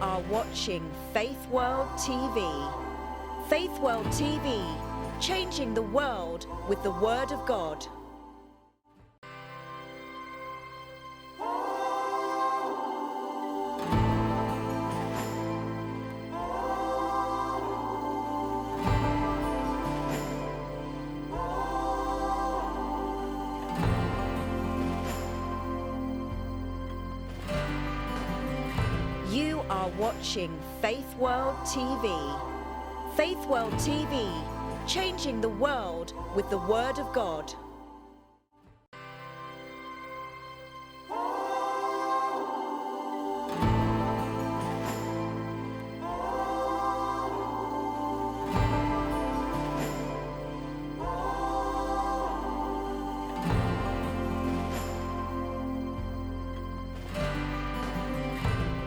are watching Faith World TV. Faith World TV, changing the world with the Word of God. You are watching Faith World TV. Faith World TV, changing the world with the Word of God.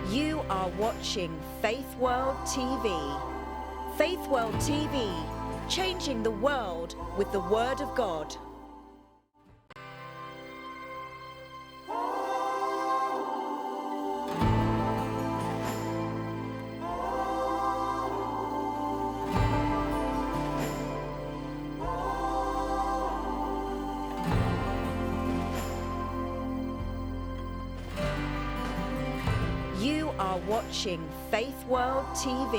You are watching Faith World TV. Faith World TV, changing the world with the Word of God. You are watching Faith World TV.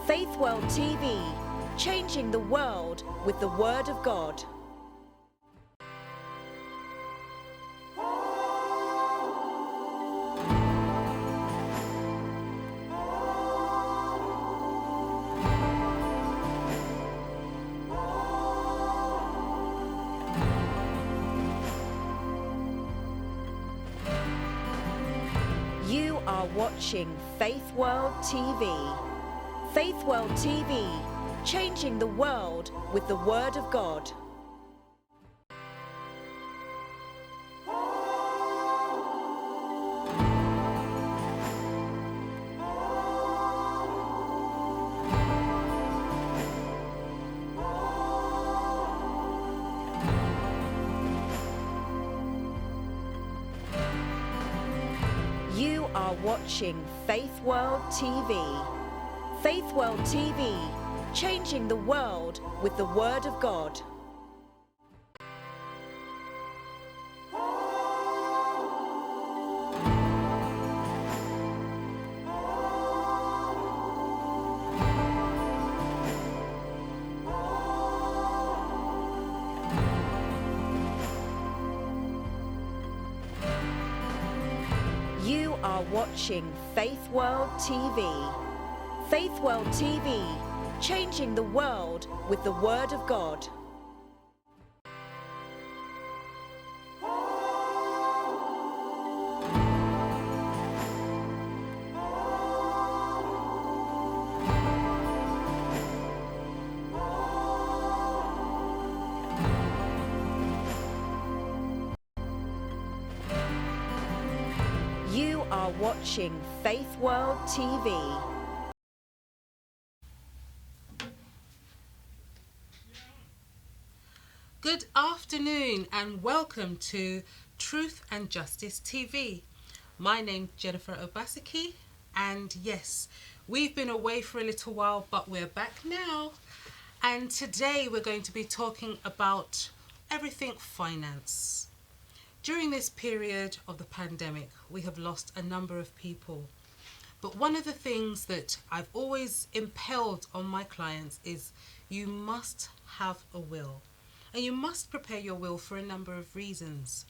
Faith World TV, changing the world with the Word of God. You are watching Faith World TV. Faith World TV, changing the world with the Word of God. You are watching Faith World TV. Faith World TV, changing the world with the Word of God. You are watching Faith World TV. Faith World TV, changing the world with the Word of God. You are watching Faith World TV. Good afternoon and welcome to Truth and Justice TV. My name's Jennifer Obaseki, and yes, we've been away for a little while, but we're back now. And today we're going to be talking about everything finance. During this period of the pandemic, we have lost a number of people. But one of the things that I've always impelled on my clients is you must have a will. And you must prepare your will for a number of reasons.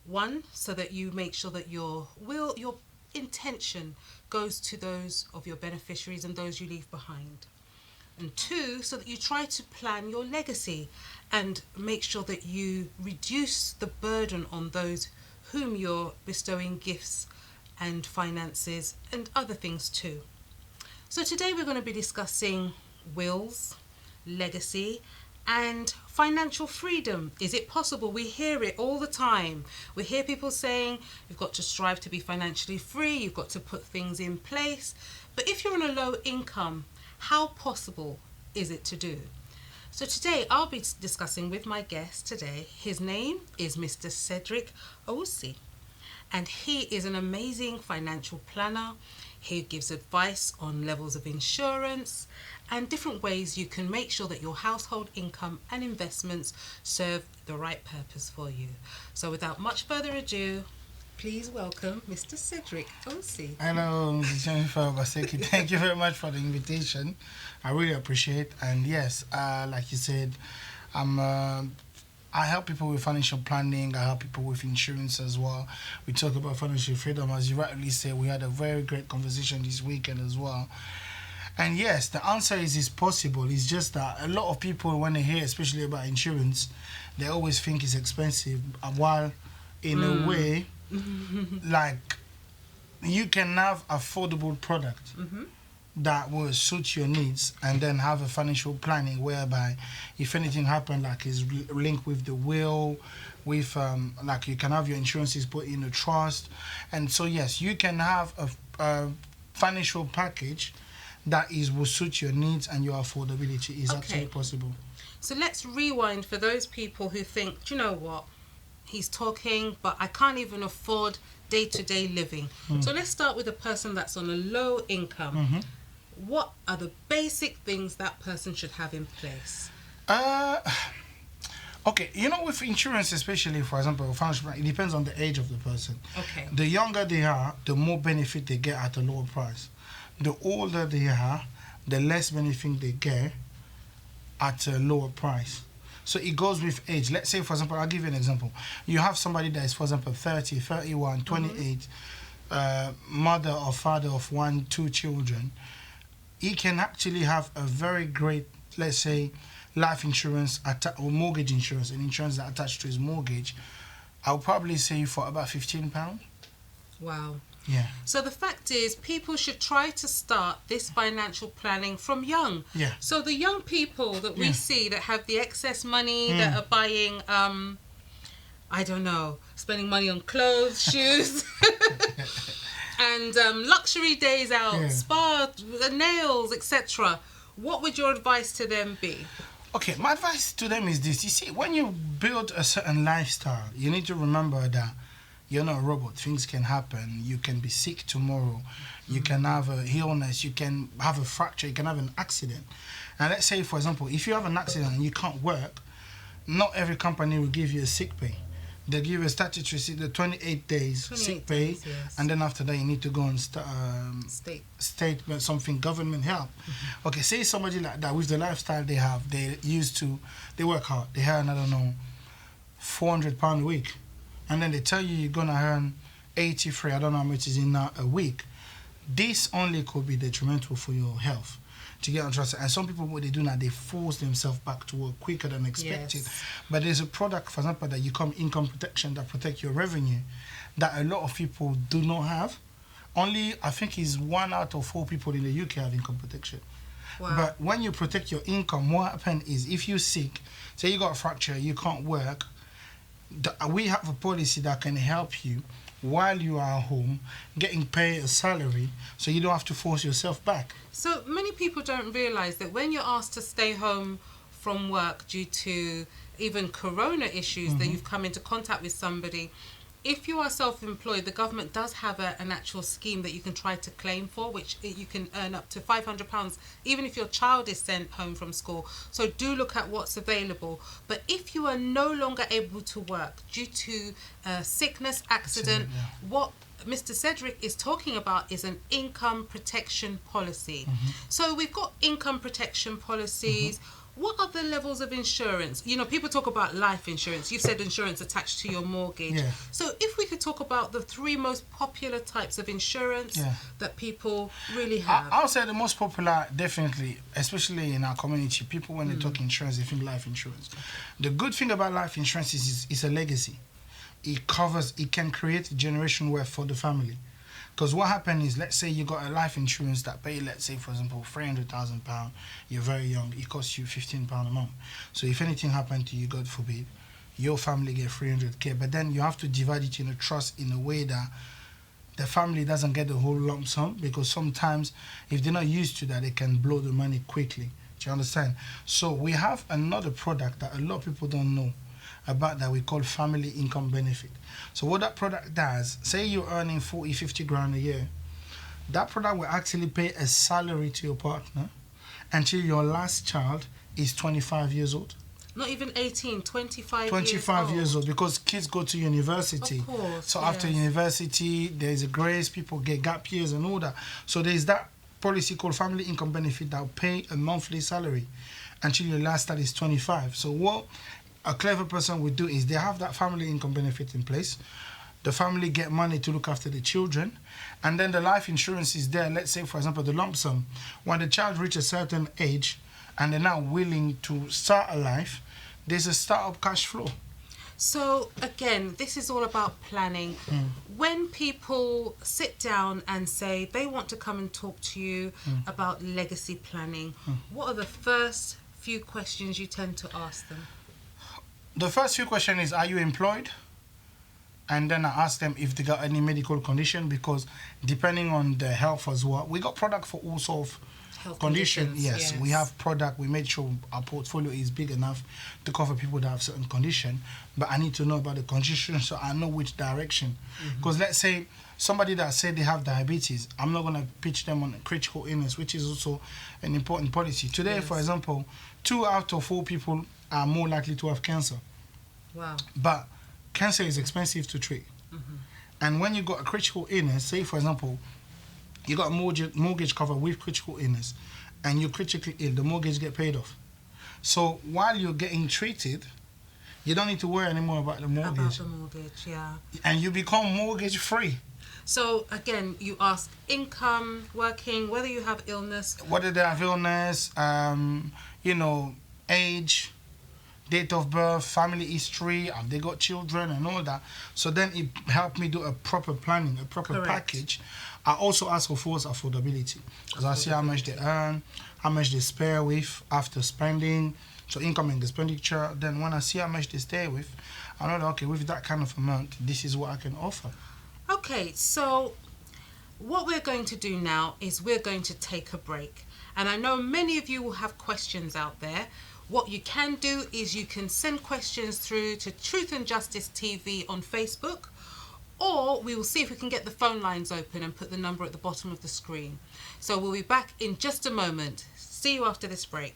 One, so that you make sure that your will, your intention goes to those of your beneficiaries and those you leave behind. And two, so that you try to plan your legacy and make sure that you reduce the burden on those whom you're bestowing gifts and finances and other things too. So today we're going to be discussing wills, legacy, and financial freedom. Is it possible? We hear it all the time. We hear people saying you've got to strive to be financially free, you've got to put things in place. But if you're on a low income, how possible is it to do? So today I'll be discussing with my guest today. His name is Mr. Cedric Owusi, and he is an amazing financial planner. He gives advice on levels of insurance and different ways you can make sure that your household income and investments serve the right purpose for you. So without much further ado, please welcome Mr. Cedric Osei. Hello, Mrs. Jennifer Obaseki. Thank you very much for the invitation. I really appreciate. And yes, like you said, I help people with financial planning. I help people with insurance as well. We talk about financial freedom. As you rightly said, we had a very great conversation this weekend as well. And yes, the answer is it's possible. It's just that a lot of people, when they hear especially about insurance, they always think it's expensive. While in a way, like, you can have affordable product that will suit your needs, and then have a financial planning whereby if anything happen, like is linked with the will, with like you can have your insurances put in a trust. And so yes, you can have a financial package that will suit your needs and your affordability. Is absolutely possible. So let's rewind for those people who think, do you know what, he's talking, but I can't even afford day-to-day living. So let's start with a person that's on a low income. What are the basic things that person should have in place? Okay, you know, with insurance, especially, for example, financial plan, it depends on the age of the person. Okay. The younger they are, the more benefit they get at a lower price. The older they are, the less benefit they get at a lower price. So it goes with age. Let's say, for example, I'll give you an example. You have somebody that is, for example, 30, 31, 28, mother or father of 1, 2 children. He can actually have a very great, let's say, life insurance or mortgage insurance, an insurance that attached to his mortgage. I'll probably say for about £15. Wow. Yeah. So the fact is, people should try to start this financial planning from young. Yeah. So the young people that we see that have the excess money, that are buying, I don't know, spending money on clothes, shoes, and luxury days out, spa, nails, etc. What would your advice to them be? Okay, my advice to them is this. You see, when you build a certain lifestyle, you need to remember that you're not a robot. Things can happen. You can be sick tomorrow. You can have a illness. You can have a fracture. You can have an accident. And let's say, for example, if you have an accident and you can't work, not every company will give you a sick pay. They give you a statutory sick, the 28 days sick pay, days, yes. And then after that you need to go and state something, government help. Okay, say somebody like that with the lifestyle they have, they work hard, they earn, I don't know, £400 a week, and then they tell you you're gonna earn 83, I don't know how much is in now a week. This only could be detrimental for your health. To get on trust. And some people, what they do now, they force themselves back to work quicker than expected. Yes. But there's a product, for example, that you call income protection that protect your revenue that a lot of people do not have. Only, I think, is 1 out of 4 people in the UK have income protection. Wow. But when you protect your income, what happens is if you're sick, say you got a fracture, you can't work, we have a policy that can help you while you are home, getting paid a salary, so you don't have to force yourself back. So many people don't realise that when you're asked to stay home from work due to even corona issues, that you've come into contact with somebody, if you are self-employed, the government does have an actual scheme that you can try to claim for, which you can earn up to £500, even if your child is sent home from school. So do look at what's available. But if you are no longer able to work due to sickness, accident, what Mr. Cedric is talking about is an income protection policy. So we've got income protection policies. What are the levels of insurance? You know, people talk about life insurance. You've said insurance attached to your mortgage. Yeah. So if we could talk about the 3 most popular types of insurance that people really have. I'll say the most popular, definitely, especially in our community, people when they talk insurance, they think life insurance. The good thing about life insurance is it's a legacy. It can create generation wealth for the family. Because what happens is, let's say you got a life insurance that pay, let's say, for example, £300,000, you're very young, it costs you £15 a month. So if anything happened to you, God forbid, your family get 300k, but then you have to divide it in a trust in a way that the family doesn't get the whole lump sum, because sometimes if they're not used to that, they can blow the money quickly. Do you understand? So we have another product that a lot of people don't know about that we call family income benefit. So what that product does, say you're earning 40, 50 grand a year, that product will actually pay a salary to your partner until your last child is 25 years old. Not even 18, 25 25 years old, because kids go to university. Of course, so after yes. university, there's a grace, people get gap years and all that. So there's that policy called family income benefit that will pay a monthly salary until your last child is 25. So what a clever person would do is they have that family income benefit in place. The family get money to look after the children, and then the life insurance is there. Let's say, for example, the lump sum. When the child reaches a certain age and they're now willing to start a life, there's a start-up cash flow. So again, this is all about planning. When people sit down and say they want to come and talk to you about legacy planning, what are the first few questions you tend to ask them? The first few questions is, are you employed? And then I ask them if they got any medical condition, because depending on the health as well, we got product for all sort of Health condition. conditions, Yes, we have product. We made sure our portfolio is big enough to cover people that have certain condition. But I need to know about the condition so I know which direction. Because let's say somebody that said they have diabetes, I'm not going to pitch them on a critical illness, which is also an important policy. Today, for example, 2 out of 4 people are more likely to have cancer. Wow. But cancer is expensive to treat. And when you got a critical illness, say for example, you got a mortgage cover with critical illness and you're critically ill, the mortgage get paid off. So while you're getting treated, you don't need to worry anymore about the mortgage. About the mortgage, yeah. And you become mortgage free. So again, you ask income, working, whether you have illness. Whether they have illness, age, date of birth, family history, have they got children and all that. So then it helped me do a proper planning, a proper package. I also ask for force affordability, because I see how much they earn, how much they spare with after spending, so income and expenditure. Then when I see how much they stay with, I know that, okay, with that kind of amount, this is what I can offer. Okay, so what we're going to do now is we're going to take a break. And I know many of you will have questions out there. What you can do is you can send questions through to Truth and Justice TV on Facebook, or we will see if we can get the phone lines open and put the number at the bottom of the screen. So we'll be back in just a moment. See you after this break.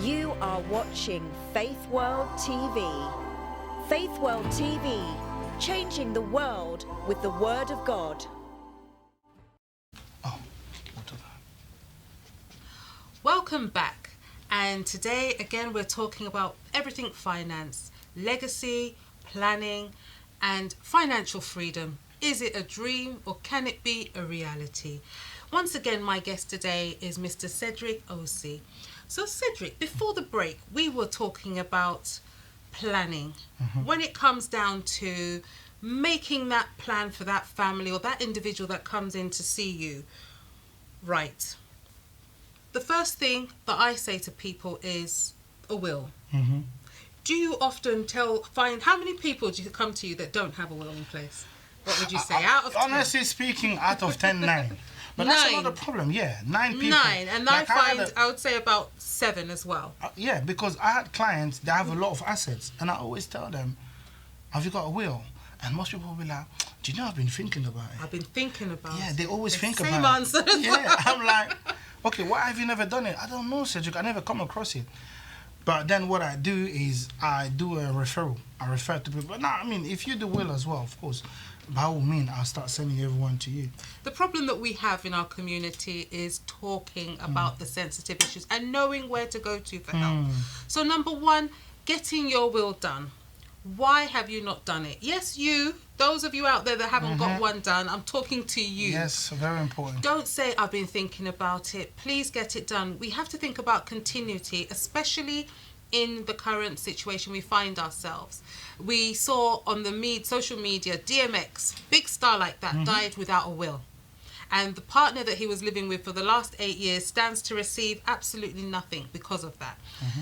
You are watching Faith World TV. Faith World TV, changing the world with the Word of God. Welcome back. And today, again, we're talking about everything finance, legacy, planning, and financial freedom. Is it a dream or can it be a reality? Once again, my guest today is Mr. Cedric Osei. So Cedric, before the break, we were talking about planning. When it comes down to making that plan for that family or that individual that comes in to see you, right? The first thing that I say to people is a will. Do you often find how many people do you come to you that don't have a will in place? What would you say? Out of 10? Honestly speaking, out of 10, 9. But that's not the problem. Yeah, 9 people. 9, and like I would say about 7 as well. Yeah, because I had clients that have a lot of assets, and I always tell them, "Have you got a will?" And most people will be like, "Do you know I've been thinking about it?" I've been thinking about it. Yeah, they always think about Same it. answer. Yeah, I'm like, okay, why have you never done it? I don't know, Cedric. I never come across it. But then what I do is I do a referral. I refer to people. But no, I mean, if you do will as well, of course, by all means, I'll start sending everyone to you. The problem that we have in our community is talking about the sensitive issues and knowing where to go to for help. So number 1, getting your will done. Why have you not done it? Yes, those of you out there that haven't got one done, I'm talking to you. Yes, very important. Don't say, I've been thinking about it. Please get it done. We have to think about continuity, especially in the current situation we find ourselves. We saw on the social media, DMX, big star like that, died without a will. and the partner that he was living with for the last 8 years stands to receive absolutely nothing because of that.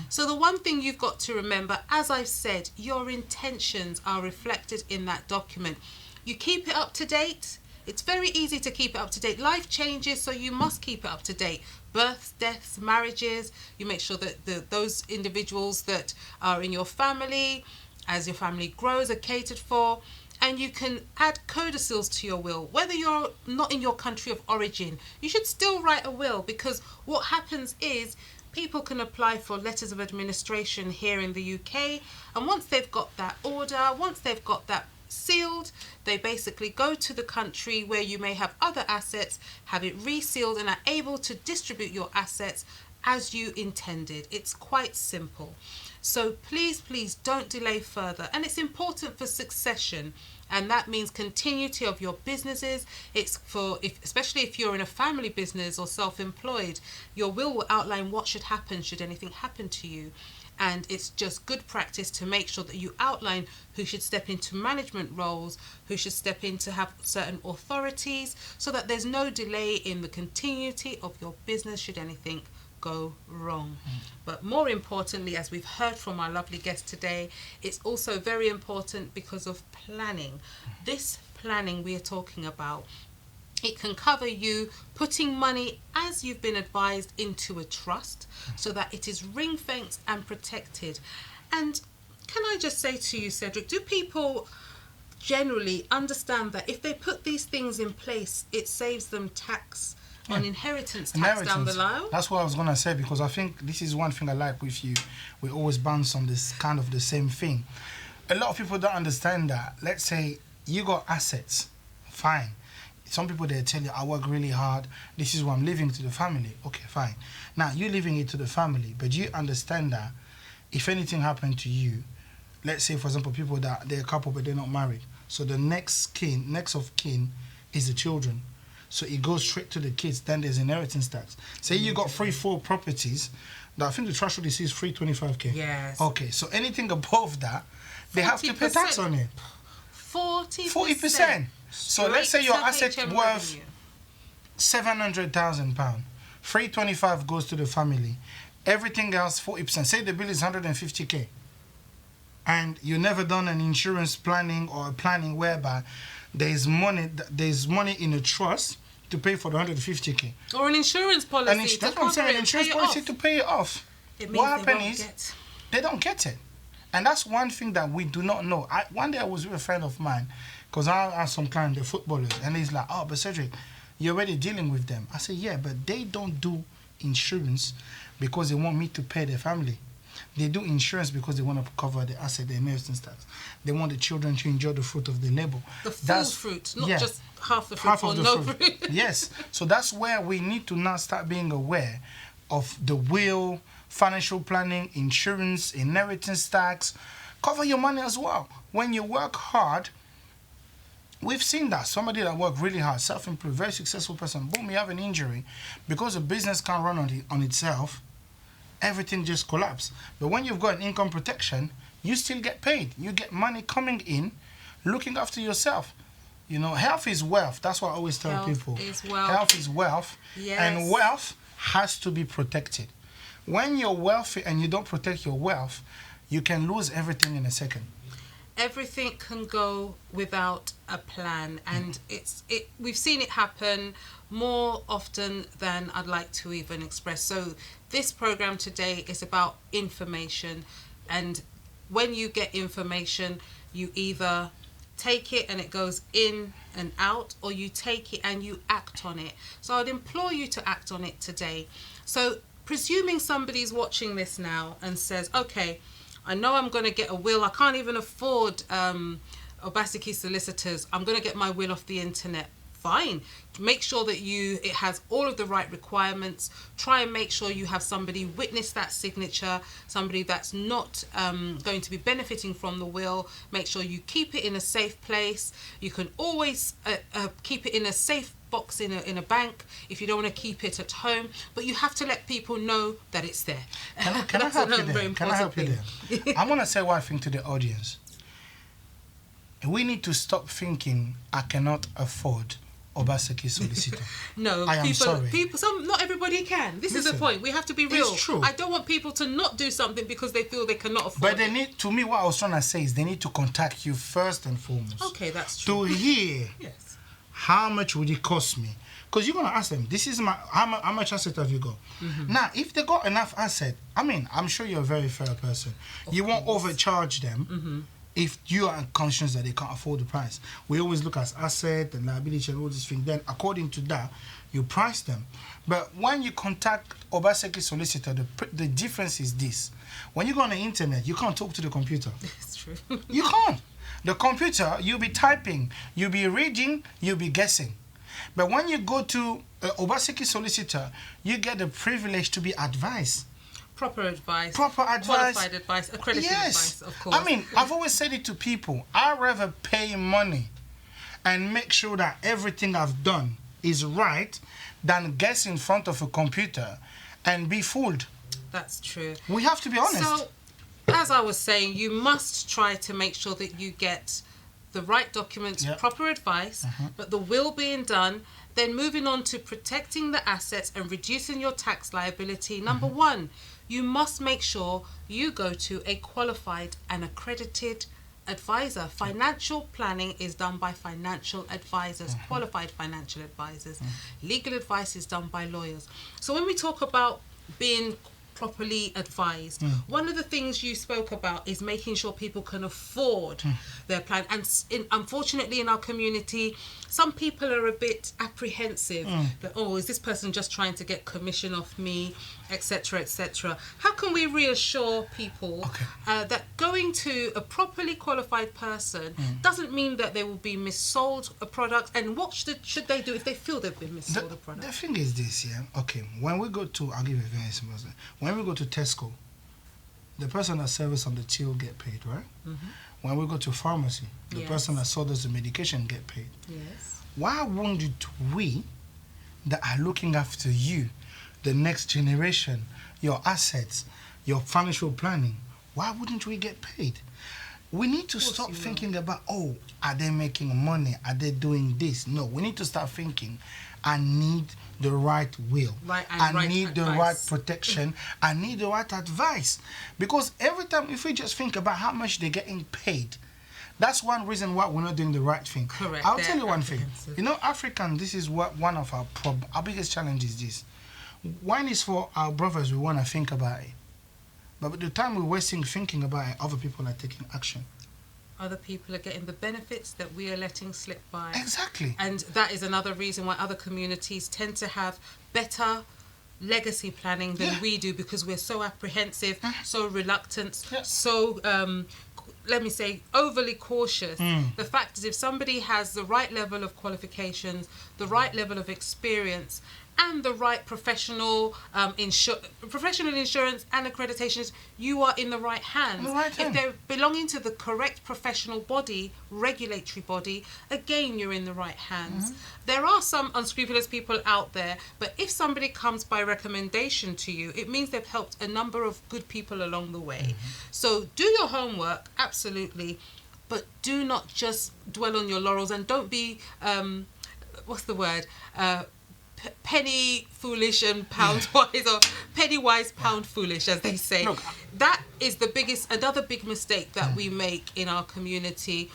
So the one thing you've got to remember, as I've said, your intentions are reflected in that document. You keep it up to date. It's very easy to keep it up to date. Life changes, so you must keep it up to date. Births, deaths, marriages. You make sure that those individuals that are in your family, as your family grows, are catered for. And you can add codicils to your will. Whether you're not in your country of origin, you should still write a will, because what happens is people can apply for letters of administration here in the UK, and once they've got that order, once they've got that sealed, they basically go to the country where you may have other assets, have it resealed, and are able to distribute your assets as you intended. It's quite simple. So please don't delay further. And it's important for succession, and that means continuity of your businesses. It's for, especially if you're in a family business or self-employed, your will outline what should happen should anything happen to you. And it's just good practice to make sure that you outline who should step into management roles, who should step in to have certain authorities, so that there's no delay in the continuity of your business should anything go wrong. But more importantly, as we've heard from our lovely guest today, it's also very important because of planning. This planning we are talking about, it can cover you putting money, as you've been advised, into a trust so that it is ring-fenced and protected. And can I just say to you, Cedric, do people generally understand that if they put these things in place, it saves them tax on inheritance tax down the line? That's what I was going to say, because I think this is one thing I like with you. We always bounce on this kind of the same thing. A lot of people don't understand that. Let's say you got assets, fine. Some people, they tell you, I work really hard, this is what I'm leaving to the family. Okay, fine. Now, you're leaving it to the family, but you understand that if anything happened to you, let's say, for example, people that they're a couple but they're not married, so the next of kin is the children. So it goes straight to the kids, then there's inheritance tax. Say you got 3-4 properties, that I think the threshold is 325k. Yes. Okay, so anything above that, they have to pay tax on it. 40%. So let's say your asset worth £700,000. 325 goes to the family. Everything else 40%. Say the bill is 150k, and you never done an insurance planning or a planning whereby there's money in a trust to pay for the 150k. Or an insurance policy. That's what I'm saying. An insurance policy to pay it off. What happens is they don't get it. And that's one thing that we do not know. One day I was with a friend of mine, because I asked some clients, they're footballers, and he's like, oh, but Cedric, you're already dealing with them. I said, yeah, but they don't do insurance because they want me to pay their family. They do insurance because they want to cover the asset, the inheritance tax. They want the children to enjoy the fruit of the labor. The full fruit, not just half the fruit, half or no fruit. Yes. So that's where we need to now start being aware of the will, financial planning, insurance, inheritance tax. Cover your money as well. When you work hard, we've seen that. Somebody that worked really hard, self-employed, very successful person, boom, you have an injury. Because the business can't run on itself, everything just collapses. But when you've got an income protection, you still get paid. You get money coming in, looking after yourself. You know, health is wealth. That's what I always tell people. Health is wealth. Yes. And wealth has to be protected. When you're wealthy and you don't protect your wealth, you can lose everything in a second. Everything can go without a plan, and we've seen it happen more often than I'd like to even express. So this program today is about information, and when you get information, you either take it and it goes in and out, or you take it and you act on it. So I'd implore you to act on it today. So presuming somebody's watching this now and says, okay, I know I'm going to get a will. I can't even afford Obaseki solicitors. I'm going to get my will off the internet. Fine. Make sure that it has all of the right requirements. Try and make sure you have somebody witness that signature, somebody that's not going to be benefiting from the will. Make sure you keep it in a safe place. You can always keep it in a safe box in a bank if you don't want to keep it at home, but you have to let people know that it's there. Can I help you there? I want to say one thing to the audience. We need to stop thinking I cannot afford Obaseki solicitor. No, I am sorry. Not everybody can. This is the Listen, point. We have to be real. it's true. I don't want people to not do something because they feel they cannot afford But they it. need, to me, what I was trying to say is they need to contact you first and foremost. Okay, that's true. To hear Yes. how much would it cost me? Because you're gonna ask them, this is my how much asset have you got? Now, if they got enough asset, I mean, I'm sure you're a very fair person. You won't overcharge them if you are conscious that they can't afford the price. We always look at asset and liability and all these things. Then, according to that, you price them. But when you contact Obaseki solicitor, the difference is this: when you go on the internet, you can't talk to the computer. It's true. You can't. The computer, you'll be typing, you'll be reading, you'll be guessing. But when you go to Obaseki solicitor, you get the privilege to be advised. Proper advice. Qualified advice. Accredited advice, of course. I mean, I've always said it to people. I'd rather pay money and make sure that everything I've done is right than guess in front of a computer and be fooled. That's true. We have to be honest. So, as I was saying, you must try to make sure that you get the right documents, Yep. proper advice, but the will being done, then moving on to protecting the assets and reducing your tax liability. Number one, you must make sure you go to a qualified and accredited advisor. Financial planning is done by financial advisors, qualified financial advisors. Legal advice is done by lawyers. So when we talk about being properly advised, one of the things you spoke about is making sure people can afford their plan. And unfortunately in our community, some people are a bit apprehensive that, oh, is this person just trying to get commission off me, etc., etc. How can we reassure people that going to a properly qualified person doesn't mean that they will be missold a product, and what should they do if they feel they've been missold a product? The thing is this, yeah? Okay, when we go to, I'll give you a very simple example. When we go to Tesco, the person that serves on the till get paid, right? When we go to pharmacy, the person that sold us the medication get paid. Yes. Why wouldn't we, that are looking after you, the next generation, your assets, your financial planning, why wouldn't we get paid? We need to stop thinking about, oh, are they making money? Are they doing this? No, we need to start thinking, I need the right will. I need the right protection. I need the right advice. Because every time, if we just think about how much they're getting paid, that's one reason why we're not doing the right thing. Correct. I'll tell you one thing. You know, African, this is what one of our biggest challenge is this. One is for our brothers, we want to think about it. But by the time we're wasting thinking about it, other people are taking action. Other people are getting the benefits that we are letting slip by. Exactly. And that is another reason why other communities tend to have better legacy planning than we do, because we're so apprehensive, so reluctant, so let me say overly cautious. The fact is, if somebody has the right level of qualifications, the right level of experience, and the right professional insurance and accreditations, you are in the right hands. If they're belonging to the correct professional body, regulatory body, again, you're in the right hands. There are some unscrupulous people out there, but if somebody comes by recommendation to you, it means they've helped a number of good people along the way. So do your homework, absolutely, but do not just dwell on your laurels, and don't be, what's the word? Penny foolish and pound wise, or penny wise, pound foolish, as they say. Look, that is another big mistake that we make in our community.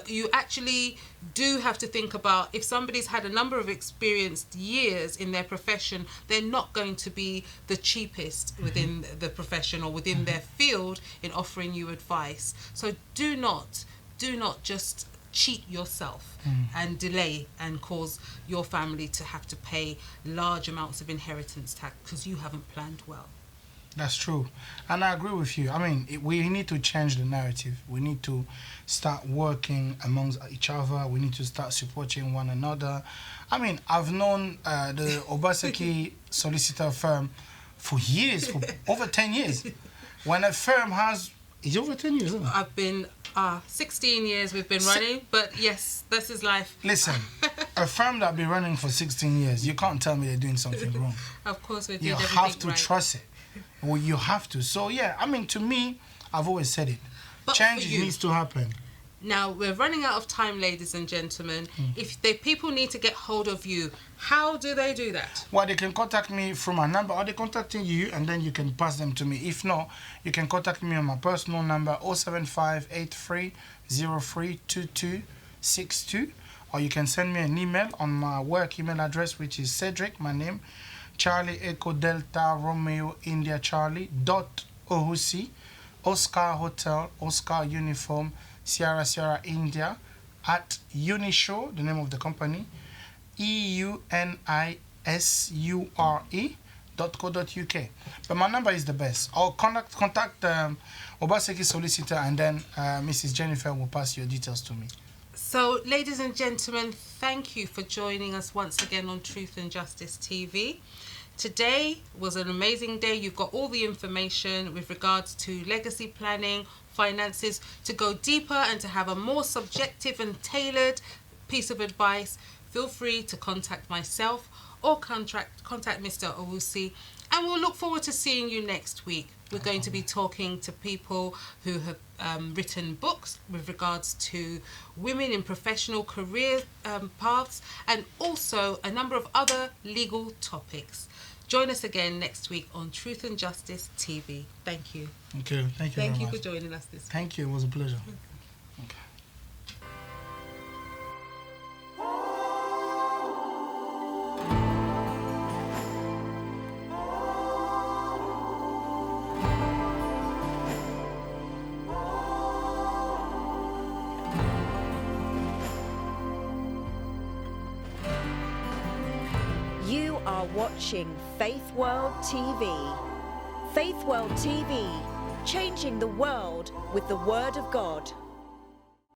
You actually do have to think about, if somebody's had a number of experienced years in their profession, they're not going to be the cheapest within the profession or within their field in offering you advice. So do not just cheat yourself and delay and cause your family to have to pay large amounts of inheritance tax because you haven't planned well. That's true. And I agree with you. I mean, we need to change the narrative. We need to start working amongst each other. We need to start supporting one another. I mean, I've known the Obaseki solicitor firm for years, for over 10 years. When a firm has... It's over 10 years, isn't it? I've been 16 years we've been running, but yes, this is life. Listen, a firm that been running for 16 years, you can't tell me they're doing something wrong. Of course, we're doing You everything have to right. trust it. Well, you have to. So yeah, I mean, to me, I've always said it. But Change for you, needs to happen. Now, we're running out of time, ladies and gentlemen. If the people need to get hold of you, how do they do that? Well, they can contact me through my number, or they contacting you, and then you can pass them to me. If not, you can contact me on my personal number 07583032262, or you can send me an email on my work email address, which is Cedric, my name, Charlie Echo Delta Romeo India Charlie .ohusi Oscar Hotel Oscar Uniform Sierra Sierra India at Unisure, the name of the company, EUNISURE.co.uk. But my number is the best. Or contact Obaseki Solicitor, and then Mrs. Jennifer will pass your details to me. So, ladies and gentlemen, thank you for joining us once again on Truth and Justice TV. Today was an amazing day. You've got all the information with regards to legacy planning, finances, to go deeper and to have a more subjective and tailored piece of advice. Feel free to contact myself or contact Mr. Owusi, and we'll look forward to seeing you next week. We're going to be talking to people who have written books with regards to women in professional career paths, and also a number of other legal topics. Join us again next week on Truth and Justice TV. Thank you. Okay, thank you. Thank very you much. for joining us this week. Thank you. It was a pleasure. Okay. You are watching Faith World TV. Faith World TV, changing the world with the Word of God.